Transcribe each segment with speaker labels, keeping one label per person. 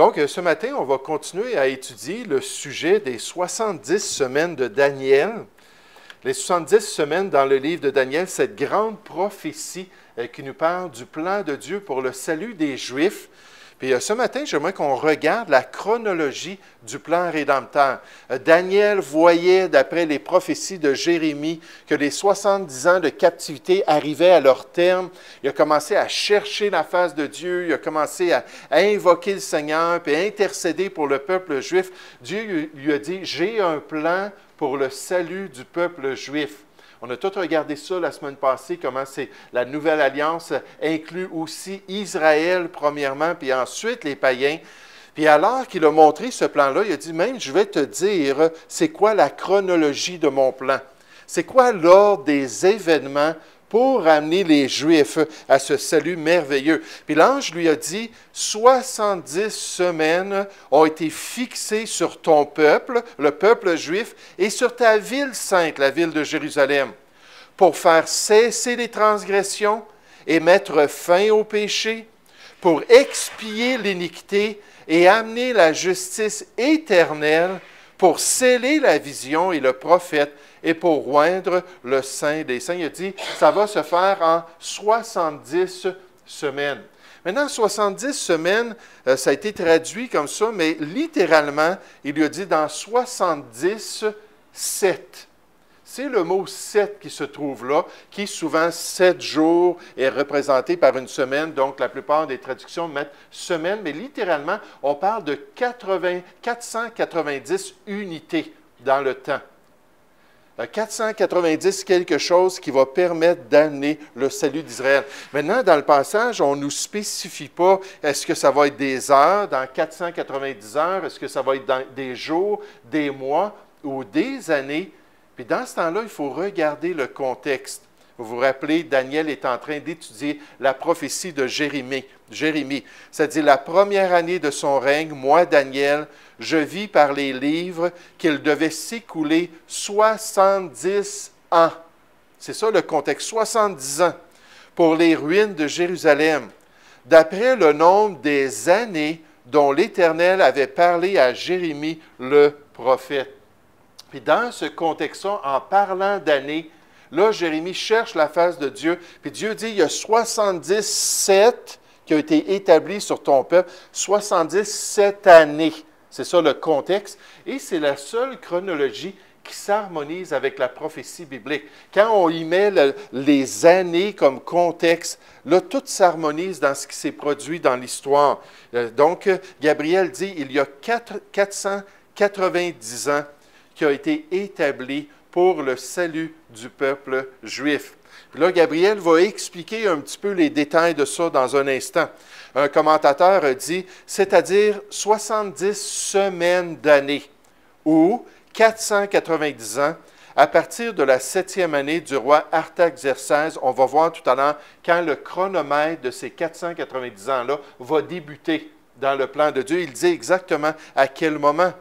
Speaker 1: Donc, ce matin, on va continuer à étudier le sujet des 70 semaines de Daniel. Les 70 semaines dans le livre de Daniel, cette grande prophétie qui nous parle du plan de Dieu pour le salut des Juifs. Puis ce matin, j'aimerais qu'on regarde la chronologie du plan rédempteur. Daniel voyait, d'après les prophéties de Jérémie, que les 70 ans de captivité arrivaient à leur terme. Il a commencé à chercher la face de Dieu, il a commencé à invoquer le Seigneur, puis à intercéder pour le peuple juif. Dieu lui a dit, « J'ai un plan pour le salut du peuple juif. » On a tout regardé ça la semaine passée, comment c'est la nouvelle alliance inclut aussi Israël premièrement, puis ensuite les païens. Puis alors qu'il a montré ce plan-là, il a dit, même je vais te dire, c'est quoi la chronologie de mon plan? C'est quoi l'ordre des événements pour amener les Juifs à ce salut merveilleux? Puis l'ange lui a dit, 70 semaines ont été fixées sur ton peuple, le peuple juif, et sur ta ville sainte, la ville de Jérusalem, pour faire cesser les transgressions et mettre fin au péché, pour expier l'iniquité et amener la justice éternelle, pour sceller la vision et le prophète, et pour oindre le Saint des Saints. Il a dit, ça va se faire en 70 semaines. Maintenant, 70 semaines, ça a été traduit comme ça, mais littéralement, il lui a dit dans 70, 7. C'est le mot 7 qui se trouve là, qui souvent 7 jours est représenté par une semaine, donc la plupart des traductions mettent semaine, mais littéralement, on parle de 490 unités dans le temps. 490 quelque chose qui va permettre d'amener le salut d'Israël. Maintenant, dans le passage, on ne nous spécifie pas, est-ce que ça va être des heures, dans 490 heures, est-ce que ça va être dans des jours, des mois ou des années. Puis dans ce temps-là, il faut regarder le contexte. Vous vous rappelez, Daniel est en train d'étudier la prophétie de Jérémie. C'est-à-dire la première année de son règne, moi, Daniel, je vis par les livres qu'il devait s'écouler 70 ans. C'est ça le contexte, 70 ans pour les ruines de Jérusalem, d'après le nombre des années dont l'Éternel avait parlé à Jérémie le prophète. Puis dans ce contexte-là, en parlant d'années, là, Jérémie cherche la face de Dieu, puis Dieu dit, il y a 77 qui ont été établis sur ton peuple, 77 années. C'est ça le contexte, et c'est la seule chronologie qui s'harmonise avec la prophétie biblique. Quand on y met les années comme contexte, là, tout s'harmonise dans ce qui s'est produit dans l'histoire. Donc, Gabriel dit, il y a 490 ans qui a été établi pour le salut du peuple juif. Puis là, Gabriel va expliquer un petit peu les détails de ça dans un instant. Un commentateur a dit, c'est-à-dire 70 semaines d'années, ou 490 ans, à partir de la 7e année du roi Artaxerxès. On va voir tout à l'heure quand le chronomètre de ces 490 ans-là va débuter dans le plan de Dieu. Il dit exactement à quel moment.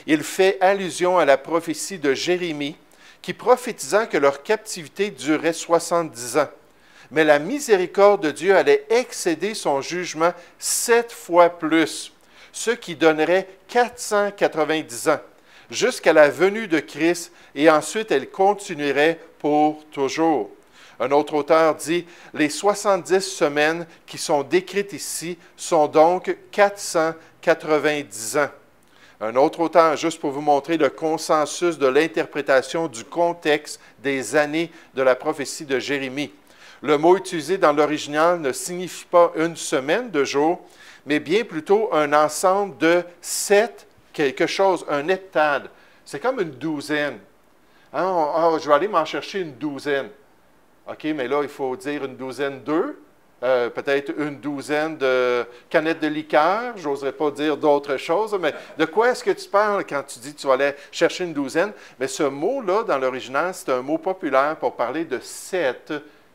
Speaker 1: Il fait allusion à la prophétie de Jérémie, qui prophétisant que leur captivité durait 70 ans. Mais la miséricorde de Dieu allait excéder son jugement 7 fois plus, ce qui donnerait 490 ans, jusqu'à la venue de Christ, et ensuite elle continuerait pour toujours. Un autre auteur dit, les 70 semaines qui sont décrites ici sont donc 490 ans. Un autre auteur, juste pour vous montrer le consensus de l'interprétation du contexte des années de la prophétie de Jérémie. Le mot utilisé dans l'original ne signifie pas une semaine de jours, mais bien plutôt un ensemble de 7, quelque chose, un heptade. C'est comme une douzaine. Hein? Je vais aller m'en chercher une douzaine. OK, mais là, il faut dire une douzaine d'œufs. Peut-être une douzaine de canettes de liqueur, je n'oserais pas dire d'autres choses, mais de quoi est-ce que tu parles quand tu dis que tu vas aller chercher une douzaine? Mais ce mot-là, dans l'original, c'est un mot populaire pour parler de 7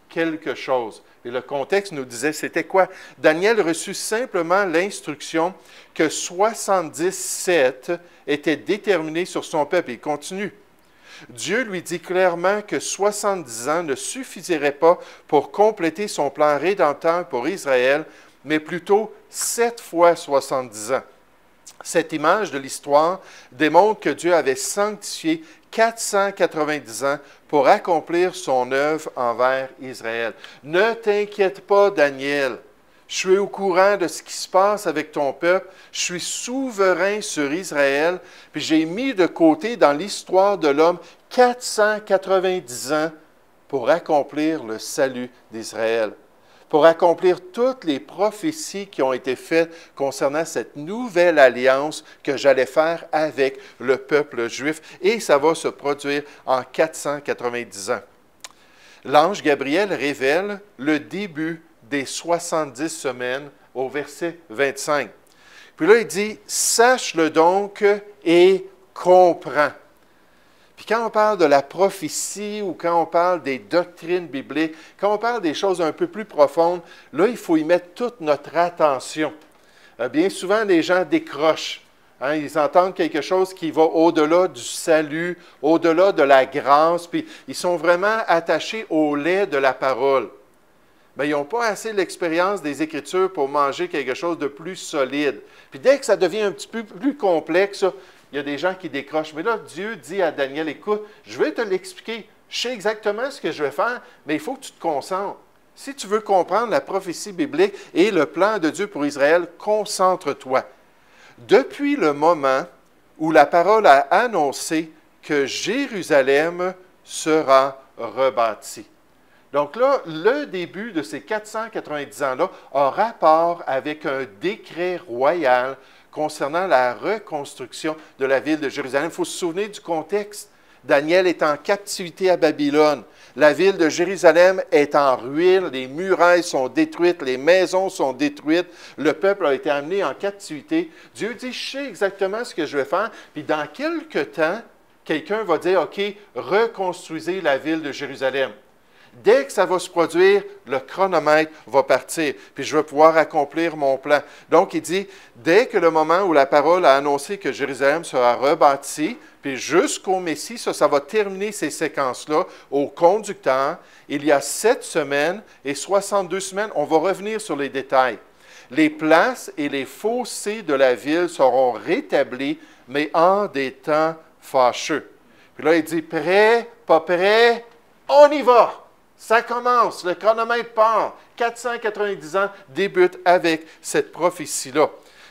Speaker 1: quelque chose. Et le contexte nous disait, c'était quoi? Daniel reçut simplement l'instruction que 77 étaient déterminés sur son peuple. Il continue. Dieu lui dit clairement que 70 ans ne suffiraient pas pour compléter son plan rédempteur pour Israël, mais plutôt 7 fois 70 ans. Cette image de l'histoire démontre que Dieu avait sanctifié 490 ans pour accomplir son œuvre envers Israël. Ne t'inquiète pas, Daniel. Je suis au courant de ce qui se passe avec ton peuple. Je suis souverain sur Israël. Puis j'ai mis de côté dans l'histoire de l'homme 490 ans pour accomplir le salut d'Israël, pour accomplir toutes les prophéties qui ont été faites concernant cette nouvelle alliance que j'allais faire avec le peuple juif. Et ça va se produire en 490 ans. L'ange Gabriel révèle le début des 70 semaines au verset 25. Puis là, il dit, « Sache-le donc et comprends. » Puis quand on parle de la prophétie ou quand on parle des doctrines bibliques, quand on parle des choses un peu plus profondes, là, il faut y mettre toute notre attention. Bien souvent, les gens décrochent. Hein, ils entendent quelque chose qui va au-delà du salut, au-delà de la grâce, puis ils sont vraiment attachés au lait de la parole. Mais ils n'ont pas assez l'expérience des Écritures pour manger quelque chose de plus solide. Puis dès que ça devient un petit peu plus complexe, il y a des gens qui décrochent. Mais là, Dieu dit à Daniel, écoute, je vais te l'expliquer. Je sais exactement ce que je vais faire, mais il faut que tu te concentres. Si tu veux comprendre la prophétie biblique et le plan de Dieu pour Israël, concentre-toi. Depuis le moment où la parole a annoncé que Jérusalem sera rebâtie. Donc là, le début de ces 490 ans-là a rapport avec un décret royal concernant la reconstruction de la ville de Jérusalem. Il faut se souvenir du contexte. Daniel est en captivité à Babylone. La ville de Jérusalem est en ruine, les murailles sont détruites, les maisons sont détruites, le peuple a été amené en captivité. Dieu dit, je sais exactement ce que je vais faire, puis dans quelques temps, quelqu'un va dire, OK, reconstruisez la ville de Jérusalem. Dès que ça va se produire, le chronomètre va partir, puis je vais pouvoir accomplir mon plan. Donc, il dit, dès que le moment où la parole a annoncé que Jérusalem sera rebâtie, puis jusqu'au Messie, ça va terminer ces séquences-là au conducteur. Il y a 7 semaines et 62 semaines. On va revenir sur les détails. Les places et les fossés de la ville seront rétablis, mais en des temps fâcheux. Puis là, il dit, prêt, pas prêt, on y va! Ça commence, le chronomètre part. 490 ans débutent avec cette prophétie-là.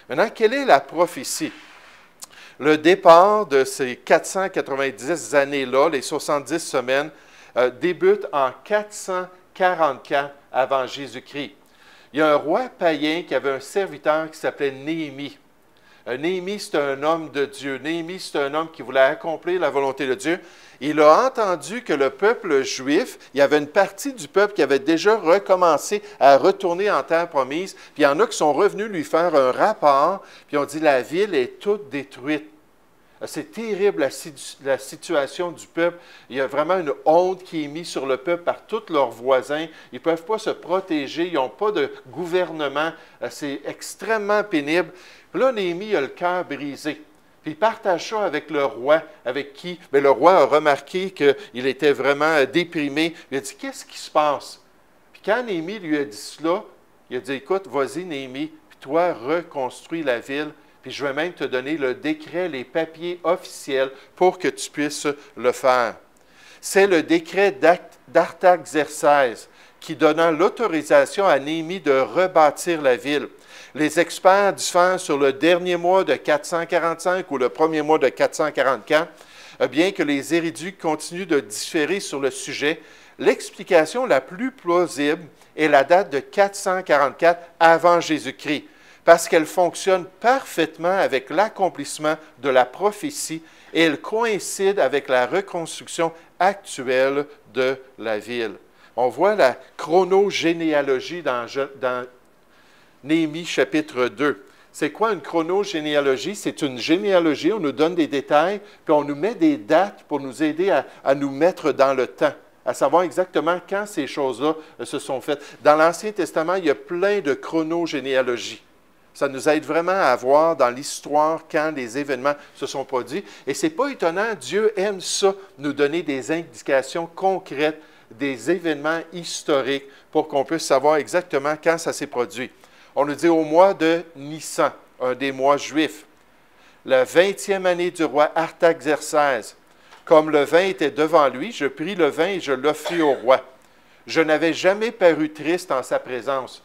Speaker 1: Maintenant, quelle est la prophétie? Le départ de ces 490 années-là, les 70 semaines, débute en 444 avant Jésus-Christ. Il y a un roi païen qui avait un serviteur qui s'appelait Néhémie. Néhémie, c'est un homme de Dieu. Néhémie, c'est un homme qui voulait accomplir la volonté de Dieu. Il a entendu que le peuple juif, il y avait une partie du peuple qui avait déjà recommencé à retourner en terre promise, puis il y en a qui sont revenus lui faire un rapport, puis ont dit, la ville est toute détruite. C'est terrible la situation du peuple. Il y a vraiment une honte qui est mise sur le peuple par tous leurs voisins. Ils ne peuvent pas se protéger, ils n'ont pas de gouvernement. C'est extrêmement pénible. Là, Néhémie a le cœur brisé. Puis il partage ça avec le roi, avec qui? Bien, le roi a remarqué qu'il était vraiment déprimé. Il a dit, qu'est-ce qui se passe? Puis quand Néhémie lui a dit cela, il a dit, écoute, vas-y Néhémie, puis toi, reconstruis la ville, puis je vais même te donner le décret, les papiers officiels pour que tu puisses le faire. C'est le décret d'Artaxerxès qui donna l'autorisation à Néhémie de rebâtir la ville. Les experts diffèrent sur le dernier mois de 445 ou le premier mois de 444, bien que les érudits continuent de différer sur le sujet. L'explication la plus plausible est la date de 444 avant Jésus-Christ, parce qu'elle fonctionne parfaitement avec l'accomplissement de la prophétie et elle coïncide avec la reconstruction actuelle de la ville. On voit la chronogénéalogie dans Néhémie chapitre 2. C'est quoi une chronogénéalogie? C'est une généalogie, on nous donne des détails, puis on nous met des dates pour nous aider à nous mettre dans le temps, à savoir exactement quand ces choses-là se sont faites. Dans l'Ancien Testament, il y a plein de chronogénéalogies. Ça nous aide vraiment à voir dans l'histoire quand les événements se sont produits. Et ce n'est pas étonnant, Dieu aime ça, nous donner des indications concrètes, des événements historiques pour qu'on puisse savoir exactement quand ça s'est produit. On nous dit au mois de Nissan, un des mois juifs. la 20e année du roi Artaxerxès. Comme le vin était devant lui, je pris le vin et je l'offris au roi. Je n'avais jamais paru triste en sa présence.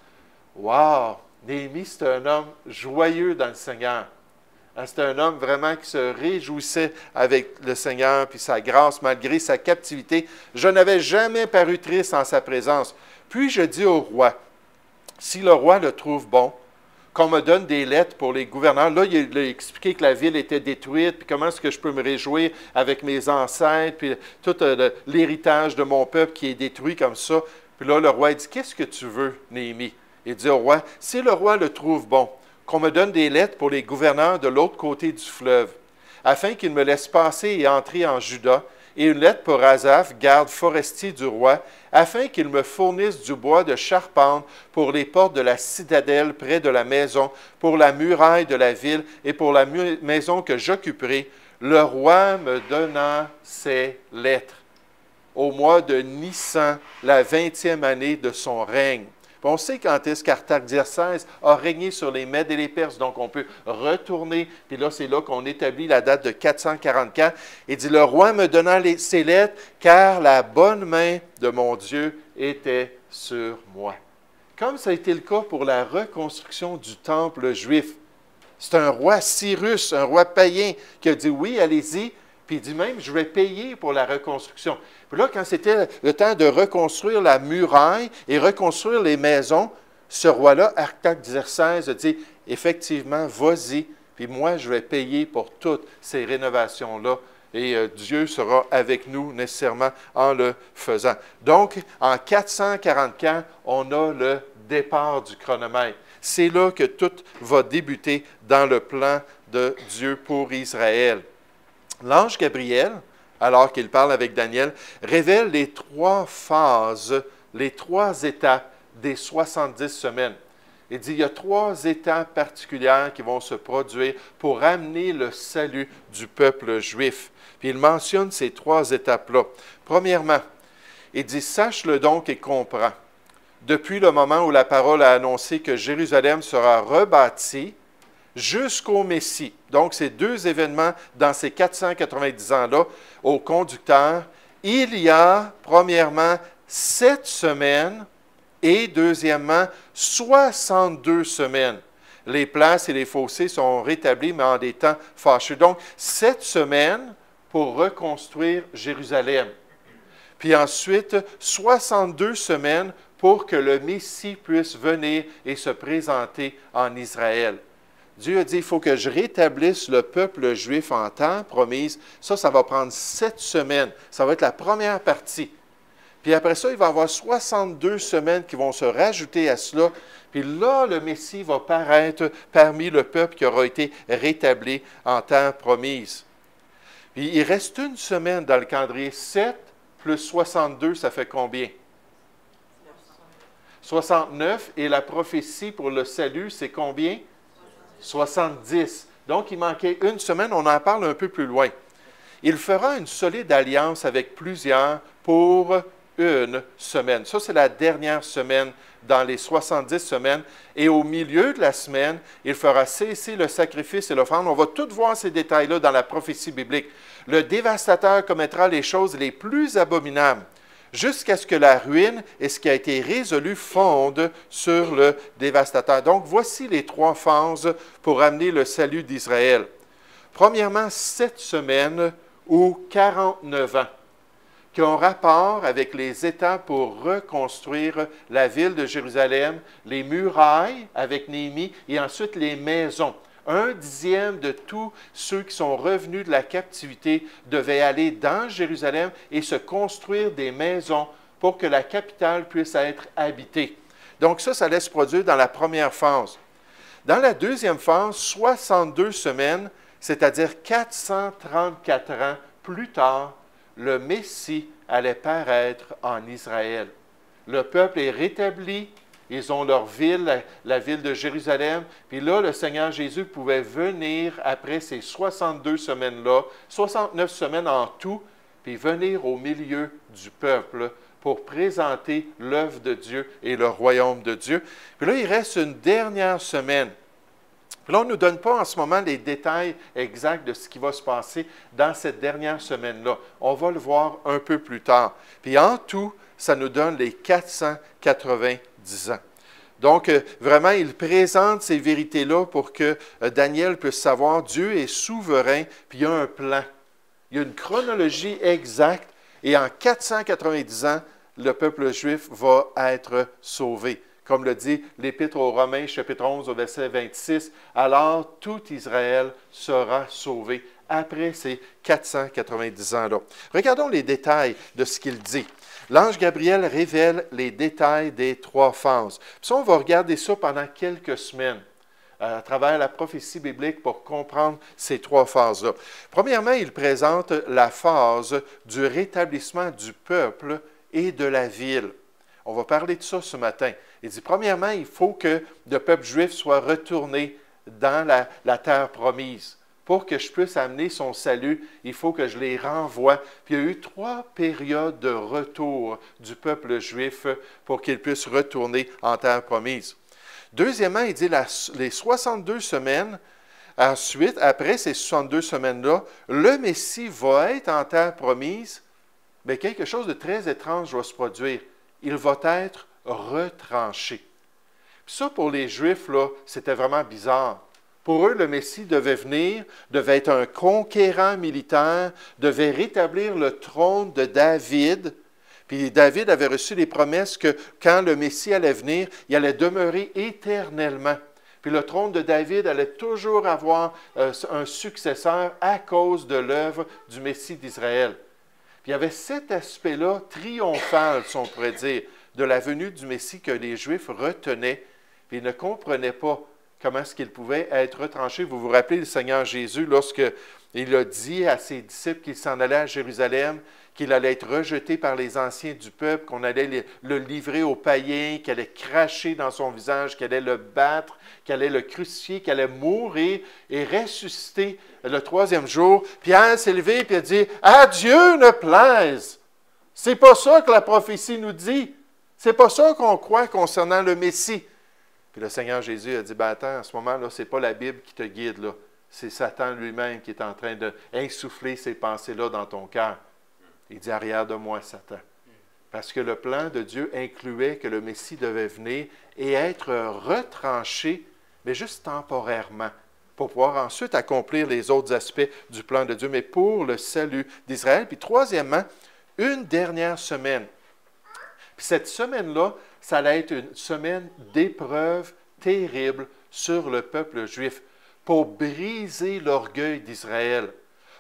Speaker 1: Wow! Néhémie, c'est un homme joyeux dans le Seigneur. C'est un homme vraiment qui se réjouissait avec le Seigneur puis sa grâce malgré sa captivité. Je n'avais jamais paru triste en sa présence. Puis je dis au roi, si le roi le trouve bon, qu'on me donne des lettres pour les gouverneurs. Là, il a expliqué que la ville était détruite, puis comment est-ce que je peux me réjouir avec mes ancêtres, puis tout l'héritage de mon peuple qui est détruit comme ça. Puis là, le roi dit, qu'est-ce que tu veux, Néhémie? Il dit au roi, si le roi le trouve bon, qu'on me donne des lettres pour les gouverneurs de l'autre côté du fleuve, afin qu'ils me laissent passer et entrer en Juda, et une lettre pour Asaph, garde forestier du roi, afin qu'il me fournisse du bois de charpente pour les portes de la citadelle près de la maison, pour la muraille de la ville et pour la maison que j'occuperai, le roi me donna ces lettres au mois de Nissan, la 20e année de son règne. On sait quand est-ce qu'Artaxerxès a régné sur les Mèdes et les Perses, donc on peut retourner, puis là, c'est là qu'on établit la date de 444. Il dit, le roi me donna ces lettres, car la bonne main de mon Dieu était sur moi. Comme ça a été le cas pour la reconstruction du temple juif. C'est un roi Cyrus, un roi païen, qui a dit, oui, allez-y, puis il dit même, je vais payer pour la reconstruction. Puis là, quand c'était le temps de reconstruire la muraille et reconstruire les maisons, ce roi-là, Artaxerxès, a dit, effectivement, vas-y, puis moi, je vais payer pour toutes ces rénovations-là. Et Dieu sera avec nous nécessairement en le faisant. Donc, en 444, on a le départ du chronomètre. C'est là que tout va débuter dans le plan de Dieu pour Israël. L'ange Gabriel, alors qu'il parle avec Daniel, révèle les 3 phases, les 3 étapes des 70 semaines. Il dit, il y a 3 étapes particulières qui vont se produire pour amener le salut du peuple juif. Puis il mentionne ces 3 étapes-là. Premièrement, il dit, sache-le donc et comprends. Depuis le moment où la parole a annoncé que Jérusalem sera rebâtie, jusqu'au Messie. Donc, ces 2 événements dans ces 490 ans-là, au conducteur, il y a, premièrement, 7 semaines et, deuxièmement, 62 semaines. Les places et les fossés sont rétablis, mais en des temps fâcheux. Donc, 7 semaines pour reconstruire Jérusalem. Puis ensuite, 62 semaines pour que le Messie puisse venir et se présenter en Israël. Dieu a dit, il faut que je rétablisse le peuple juif en terre promise. Ça va prendre 7 semaines. Ça va être la première partie. Puis après ça, il va y avoir 62 semaines qui vont se rajouter à cela. Puis là, le Messie va paraître parmi le peuple qui aura été rétabli en terre promise. Puis il reste une semaine dans le calendrier. 7 plus 62, ça fait combien? 69. Et la prophétie pour le salut, c'est combien? 70. Donc, il manquait une semaine. On en parle un peu plus loin. Il fera une solide alliance avec plusieurs pour une semaine. Ça, c'est la dernière semaine dans les 70 semaines. Et au milieu de la semaine, il fera cesser le sacrifice et l'offrande. On va tout voir ces détails-là dans la prophétie biblique. Le dévastateur commettra les choses les plus abominables, jusqu'à ce que la ruine et ce qui a été résolu fondent sur le dévastateur. Donc, voici les 3 phases pour amener le salut d'Israël. Premièrement, 7 semaines ou 49 ans, qui ont rapport avec les étapes pour reconstruire la ville de Jérusalem, les murailles avec Néhémie et ensuite les maisons. 1/10 de tous ceux qui sont revenus de la captivité devaient aller dans Jérusalem et se construire des maisons pour que la capitale puisse être habitée. Donc ça allait se produire dans la première phase. Dans la deuxième phase, 62 semaines, c'est-à-dire 434 ans plus tard, le Messie allait paraître en Israël. Le peuple est rétabli. Ils ont leur ville, la ville de Jérusalem. Puis là, le Seigneur Jésus pouvait venir après ces 62 semaines-là, 69 semaines en tout, puis venir au milieu du peuple pour présenter l'œuvre de Dieu et le royaume de Dieu. Puis là, il reste une dernière semaine. Là, on ne nous donne pas en ce moment les détails exacts de ce qui va se passer dans cette dernière semaine-là. On va le voir un peu plus tard. Puis en tout, ça nous donne les 490 ans. Donc, vraiment, il présente ces vérités-là pour que Daniel puisse savoir Dieu est souverain, puis il y a un plan. Il y a une chronologie exacte, et en 490 ans, le peuple juif va être sauvé. Comme le dit l'Épître aux Romains, chapitre 11, au verset 26, « Alors tout Israël sera sauvé après ces 490 ans-là. » Regardons les détails de ce qu'il dit. L'ange Gabriel révèle les détails des 3 phases. Puis ça, on va regarder ça pendant quelques semaines à travers la prophétie biblique pour comprendre ces 3 phases-là. Premièrement, il présente la phase du rétablissement du peuple et de la ville. On va parler de ça ce matin. Il dit, premièrement, il faut que le peuple juif soit retourné dans la terre promise. Pour que je puisse amener son salut, il faut que je les renvoie. Puis il y a eu 3 périodes de retour du peuple juif pour qu'il puisse retourner en terre promise. Deuxièmement, il dit les 62 semaines, ensuite, après ces 62 semaines-là, le Messie va être en terre promise, mais quelque chose de très étrange va se produire. Il va être retranché. Puis ça, pour les Juifs, là, c'était vraiment bizarre. Pour eux, le Messie devait venir, devait être un conquérant militaire, devait rétablir le trône de David. Puis David avait reçu les promesses que quand le Messie allait venir, il allait demeurer éternellement. Puis le trône de David allait toujours avoir un successeur à cause de l'œuvre du Messie d'Israël. Puis il y avait cet aspect-là triomphal, si on pourrait dire, de la venue du Messie que les Juifs retenaient, puis ils ne comprenaient pas comment est-ce qu'il pouvait être retranché. Vous vous rappelez le Seigneur Jésus, lorsqu'il a dit à ses disciples qu'il s'en allait à Jérusalem, qu'il allait être rejeté par les anciens du peuple, qu'on allait le livrer aux païens, qu'il allait cracher dans son visage, qu'il allait le battre, qu'il allait le crucifier, qu'il allait mourir et ressusciter le 3e jour. Pierre s'est levé et a dit « À Dieu ne plaise! » C'est pas ça que la prophétie nous dit. C'est pas ça qu'on croit concernant le Messie. Puis le Seigneur Jésus a dit, ben attends, à ce moment-là, ce n'est pas la Bible qui te guide, là. C'est Satan lui-même qui est en train d'insuffler ces pensées-là dans ton cœur. Il dit, arrière de moi, Satan. Parce que le plan de Dieu incluait que le Messie devait venir et être retranché, mais juste temporairement, pour pouvoir ensuite accomplir les autres aspects du plan de Dieu, mais pour le salut d'Israël. Puis troisièmement, une dernière semaine. Puis cette semaine-là, ça allait être une semaine d'épreuves terribles sur le peuple juif pour briser l'orgueil d'Israël,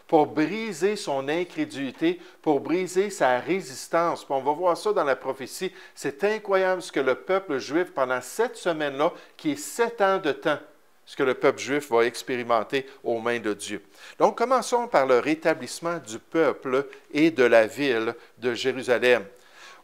Speaker 1: pour briser son incrédulité, pour briser sa résistance. Puis on va voir ça dans la prophétie. C'est incroyable ce que le peuple juif, pendant cette semaine-là, qui est 7 ans de temps, ce que le peuple juif va expérimenter aux mains de Dieu. Donc, commençons par le rétablissement du peuple et de la ville de Jérusalem.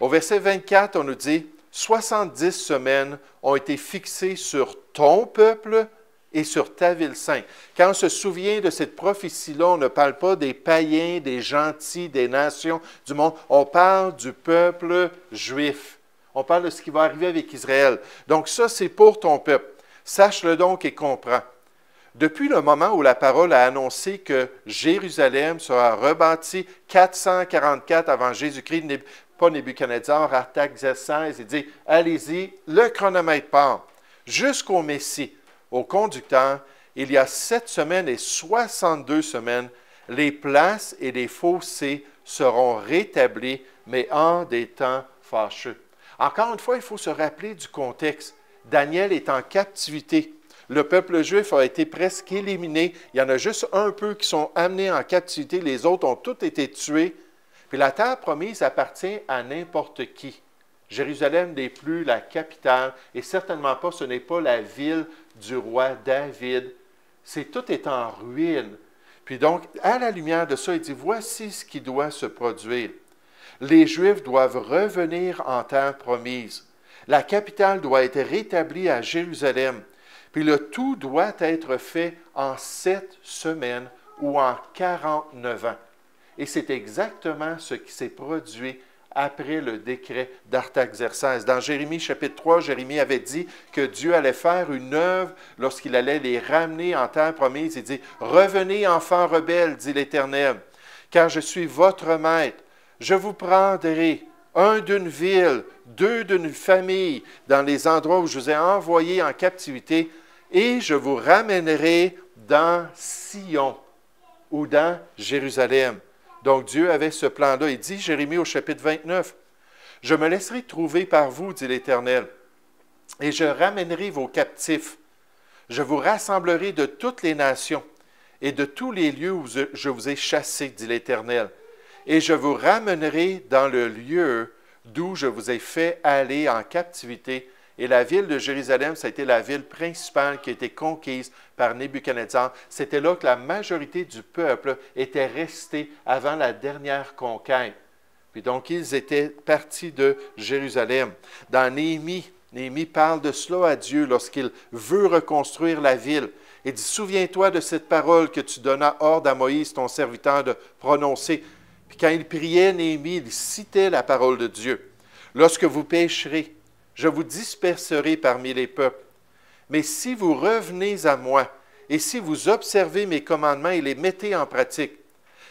Speaker 1: Au verset 24, on nous dit, 70 semaines ont été fixées sur ton peuple et sur ta ville sainte. Quand on se souvient de cette prophétie-là, on ne parle pas des païens, des gentils, des nations du monde. On parle du peuple juif. On parle de ce qui va arriver avec Israël. Donc ça, c'est pour ton peuple. Sache-le donc et comprends. Depuis le moment où la parole a annoncé que Jérusalem sera rebâtie 444 avant Jésus-Christ, pas Nebuchadnezzar, Artaxerxès, il dit, allez-y, le chronomètre part. Jusqu'au Messie, au conducteur, il y a 7 semaines et 62 semaines, les places et les fossés seront rétablis, mais en des temps fâcheux. Encore une fois, il faut se rappeler du contexte. Daniel est en captivité. Le peuple juif a été presque éliminé. Il y en a juste un peu qui sont amenés en captivité. Les autres ont tous été tués. Puis la terre promise appartient à n'importe qui. Jérusalem n'est plus la capitale et certainement pas, ce n'est pas la ville du roi David. Tout est en ruine. Puis donc, à la lumière de ça, il dit, voici ce qui doit se produire. Les Juifs doivent revenir en terre promise. La capitale doit être rétablie à Jérusalem. Puis le tout doit être fait en 7 semaines ou en 49 ans. Et c'est exactement ce qui s'est produit après le décret d'Artaxerxès. Dans Jérémie chapitre 3, Jérémie avait dit que Dieu allait faire une œuvre lorsqu'il allait les ramener en terre promise. Il dit, « Revenez, enfants rebelles, dit l'Éternel, car je suis votre maître. Je vous prendrai, un d'une ville, deux d'une famille, dans les endroits où je vous ai envoyés en captivité, et je vous ramènerai dans Sion ou dans Jérusalem. » Donc, Dieu avait ce plan-là. Il dit, Jérémie au chapitre 29, « Je me laisserai trouver par vous, dit l'Éternel, et je ramènerai vos captifs. Je vous rassemblerai de toutes les nations et de tous les lieux où je vous ai chassés, dit l'Éternel, et je vous ramènerai dans le lieu d'où je vous ai fait aller en captivité. » Et la ville de Jérusalem, ça a été la ville principale qui a été conquise par Nebuchadnezzar. C'était là que la majorité du peuple était restée avant la dernière conquête. Puis donc, ils étaient partis de Jérusalem. Dans Néhémie, Néhémie parle de cela à Dieu lorsqu'il veut reconstruire la ville. Il dit, « Souviens-toi de cette parole que tu donnas ordre à Moïse, ton serviteur, de prononcer. » Puis quand il priait, Néhémie, il citait la parole de Dieu. « Lorsque vous pécherez, je vous disperserai parmi les peuples. Mais si vous revenez à moi, et si vous observez mes commandements et les mettez en pratique,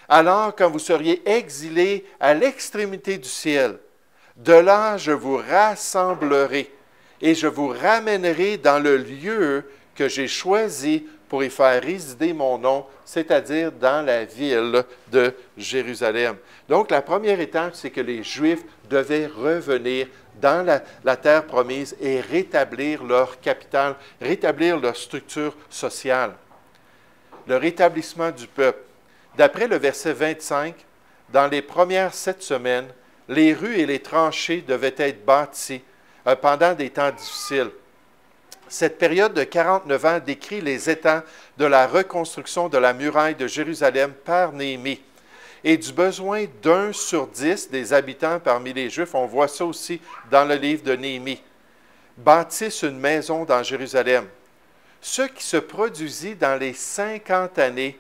Speaker 1: alors quand vous seriez exilés à l'extrémité du ciel, de là je vous rassemblerai, et je vous ramènerai dans le lieu que j'ai choisi pour y faire résider mon nom, c'est-à-dire dans la ville de Jérusalem. » Donc, la première étape, c'est que les Juifs devaient revenir dans la terre promise et rétablir leur capitale, rétablir leur structure sociale. Le rétablissement du peuple. D'après le verset 25, dans les premières 7 semaines, les rues et les tranchées devaient être bâties pendant des temps difficiles. Cette période de 49 ans décrit les états de la reconstruction de la muraille de Jérusalem par Néhémie et du besoin d'1 sur 10 des habitants parmi les Juifs. On voit ça aussi dans le livre de Néhémie. Bâtissent une maison dans Jérusalem. Ce qui se produisit dans les 50 années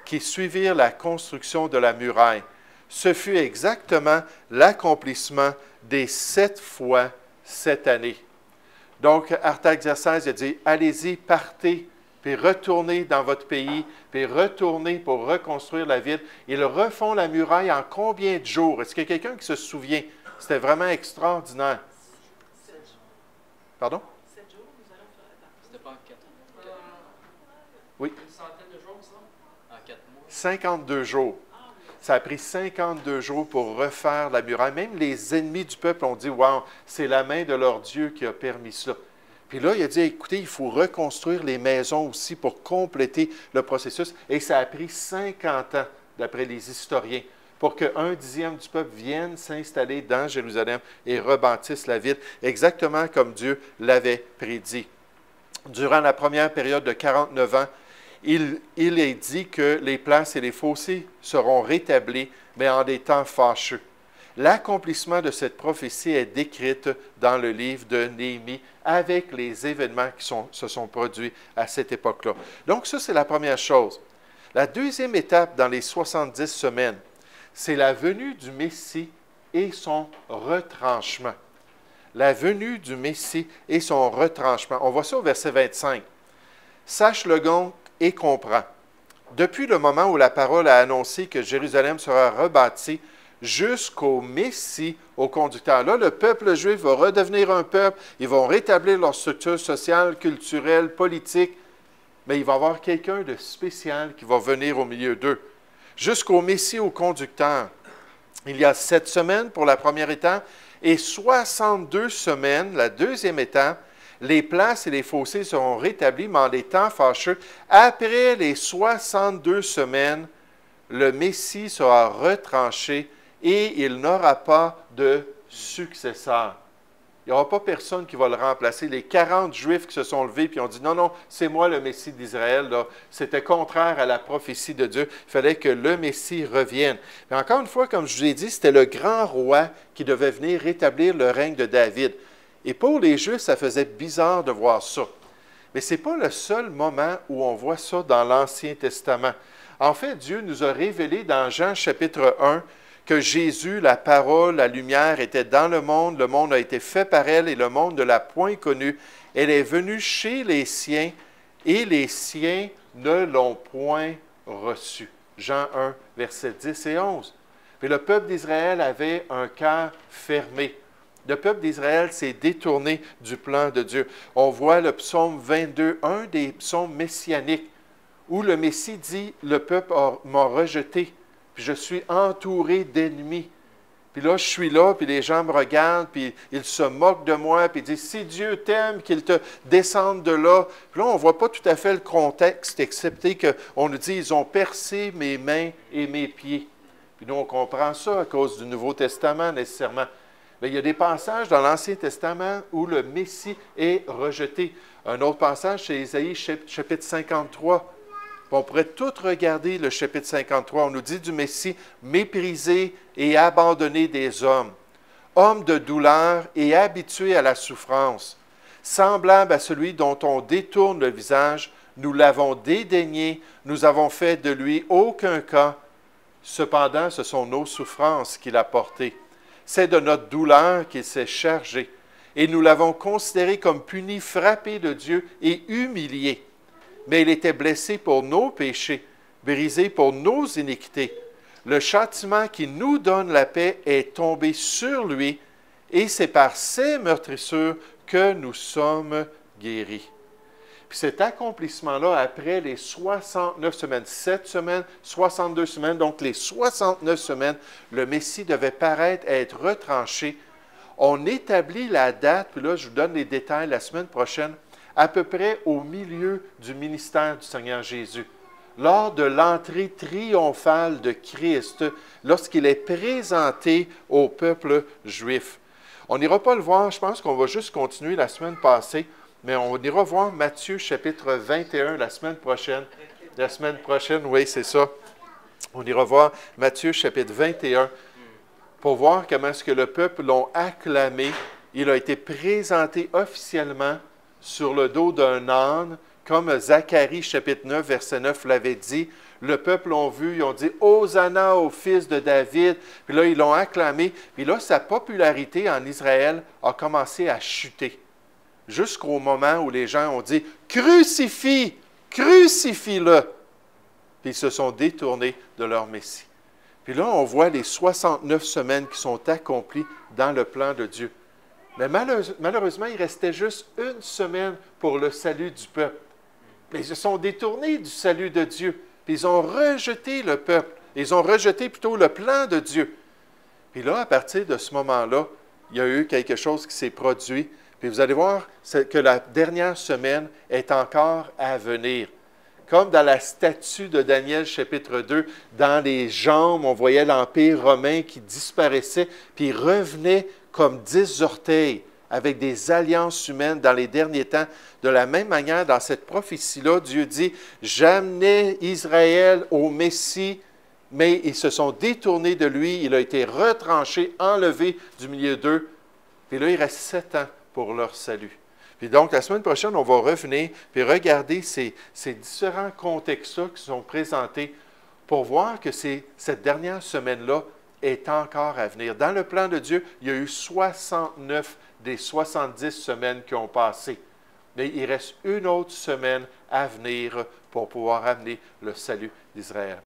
Speaker 1: qui suivirent la construction de la muraille, ce fut exactement l'accomplissement des 7 fois cette année. Donc, Artaxerxès a dit, allez-y, partez, puis retournez dans votre pays, puis retournez pour reconstruire la ville. Ils refont la muraille en combien de jours? Est-ce qu'il y a quelqu'un qui se souvient? C'était vraiment extraordinaire.
Speaker 2: 7 jours.
Speaker 1: Pardon?
Speaker 2: 7 jours, nous allons faire la partie.
Speaker 3: C'était pas en 4
Speaker 1: Oui.
Speaker 3: Une centaine de jours, ça? En 4 mois?
Speaker 1: 52 jours. Ça a pris 52 jours pour refaire la muraille. Même les ennemis du peuple ont dit, « Wow, c'est la main de leur Dieu qui a permis cela. » Puis là, il a dit, « Écoutez, il faut reconstruire les maisons aussi pour compléter le processus. » Et ça a pris 50 ans, d'après les historiens, pour qu'un dixième du peuple vienne s'installer dans Jérusalem et rebâtisse la ville, exactement comme Dieu l'avait prédit. Durant la première période de 49 ans, il est dit que les places et les fossés seront rétablis, mais en des temps fâcheux. L'accomplissement de cette prophétie est décrite dans le livre de Néhémie avec les événements qui se sont produits à cette époque-là. Donc ça, c'est la première chose. La deuxième étape dans les 70 semaines, c'est la venue du Messie et son retranchement. La venue du Messie et son retranchement. On voit ça au verset 25. « Sache-le donc et comprends. Depuis le moment où la parole a annoncé que Jérusalem sera rebâtie jusqu'au Messie, au conducteur. » Là, le peuple juif va redevenir un peuple, ils vont rétablir leur structure sociale, culturelle, politique, mais il va y avoir quelqu'un de spécial qui va venir au milieu d'eux. Jusqu'au Messie, au conducteur. Il y a 7 semaines pour la première étape et 62 semaines, la deuxième étape. Les places et les fossés seront rétablis, mais en des temps fâcheux. Après les 62 semaines, le Messie sera retranché et il n'aura pas de successeur. Il n'y aura pas personne qui va le remplacer. Les 40 Juifs qui se sont levés et ont dit, non, non, c'est moi le Messie d'Israël. C'était contraire à la prophétie de Dieu. Il fallait que le Messie revienne. Mais encore une fois, comme je vous ai dit, c'était le grand roi qui devait venir rétablir le règne de David. Et pour les Juifs, ça faisait bizarre de voir ça. Mais ce n'est pas le seul moment où on voit ça dans l'Ancien Testament. En fait, Dieu nous a révélé dans Jean chapitre 1 que Jésus, la parole, la lumière, était dans le monde a été fait par elle et le monde ne l'a point connue. Elle est venue chez les siens et les siens ne l'ont point reçue. Jean 1, versets 10 et 11. Mais le peuple d'Israël avait un cœur fermé. Le peuple d'Israël s'est détourné du plan de Dieu. On voit le psaume 22, un des psaumes messianiques, où le Messie dit « Le peuple m'a rejeté, puis je suis entouré d'ennemis. » Puis là, je suis là, puis les gens me regardent, puis ils se moquent de moi, puis ils disent « Si Dieu t'aime, qu'il te descende de là. » Puis là, on ne voit pas tout à fait le contexte, excepté qu'on nous dit « Ils ont percé mes mains et mes pieds. » Puis nous, on comprend ça à cause du Nouveau Testament, nécessairement. Mais il y a des passages dans l'Ancien Testament où le Messie est rejeté. Un autre passage, c'est Ésaïe, chapitre 53. On pourrait tout regarder le chapitre 53. On nous dit du Messie méprisé et abandonné des hommes, homme de douleur et habitué à la souffrance, semblable à celui dont on détourne le visage. Nous l'avons dédaigné, nous avons fait de lui aucun cas. Cependant, ce sont nos souffrances qu'il a portées. C'est de notre douleur qu'il s'est chargé. Et nous l'avons considéré comme puni, frappé de Dieu et humilié. Mais il était blessé pour nos péchés, brisé pour nos iniquités. Le châtiment qui nous donne la paix est tombé sur lui, et c'est par ses meurtrissures que nous sommes guéris. Puis cet accomplissement-là, après les 69 semaines, 7 semaines, 62 semaines, donc les 69 semaines, le Messie devait paraître être retranché. On établit la date, puis là, je vous donne les détails la semaine prochaine, à peu près au milieu du ministère du Seigneur Jésus, lors de l'entrée triomphale de Christ, lorsqu'il est présenté au peuple juif. On n'ira pas le voir, je pense qu'on va juste continuer la semaine passée, mais on ira voir Matthieu chapitre 21 la semaine prochaine. La semaine prochaine, oui, c'est ça. On ira voir Matthieu chapitre 21 pour voir comment est-ce que le peuple l'ont acclamé. Il a été présenté officiellement sur le dos d'un âne, comme Zacharie chapitre 9, verset 9 l'avait dit. Le peuple l'ont vu, ils ont dit « Hosanna au fils de David ». Puis là, ils l'ont acclamé. Puis là, sa popularité en Israël a commencé à chuter. Jusqu'au moment où les gens ont dit « Crucifie! Crucifie-le! » Puis ils se sont détournés de leur Messie. Puis là, on voit les 69 semaines qui sont accomplies dans le plan de Dieu. Mais malheureusement, il restait juste une semaine pour le salut du peuple. Mais ils se sont détournés du salut de Dieu. Puis ils ont rejeté le peuple. Ils ont rejeté plutôt le plan de Dieu. Puis là, à partir de ce moment-là, il y a eu quelque chose qui s'est produit. Puis vous allez voir que la dernière semaine est encore à venir. Comme dans la statue de Daniel, chapitre 2, dans les jambes, on voyait l'Empire romain qui disparaissait, puis revenait comme 10 orteils, avec des alliances humaines dans les derniers temps. De la même manière, dans cette prophétie-là, Dieu dit « J'amenais Israël au Messie, mais ils se sont détournés de lui, il a été retranché, enlevé du milieu d'eux. Puis là, il reste 7 ans pour leur salut. » Puis donc, la semaine prochaine, on va revenir puis regarder ces différents contextes-là qui sont présentés pour voir que cette dernière semaine-là est encore à venir. Dans le plan de Dieu, il y a eu 69 des 70 semaines qui ont passé. Mais il reste une autre semaine à venir pour pouvoir amener le salut d'Israël.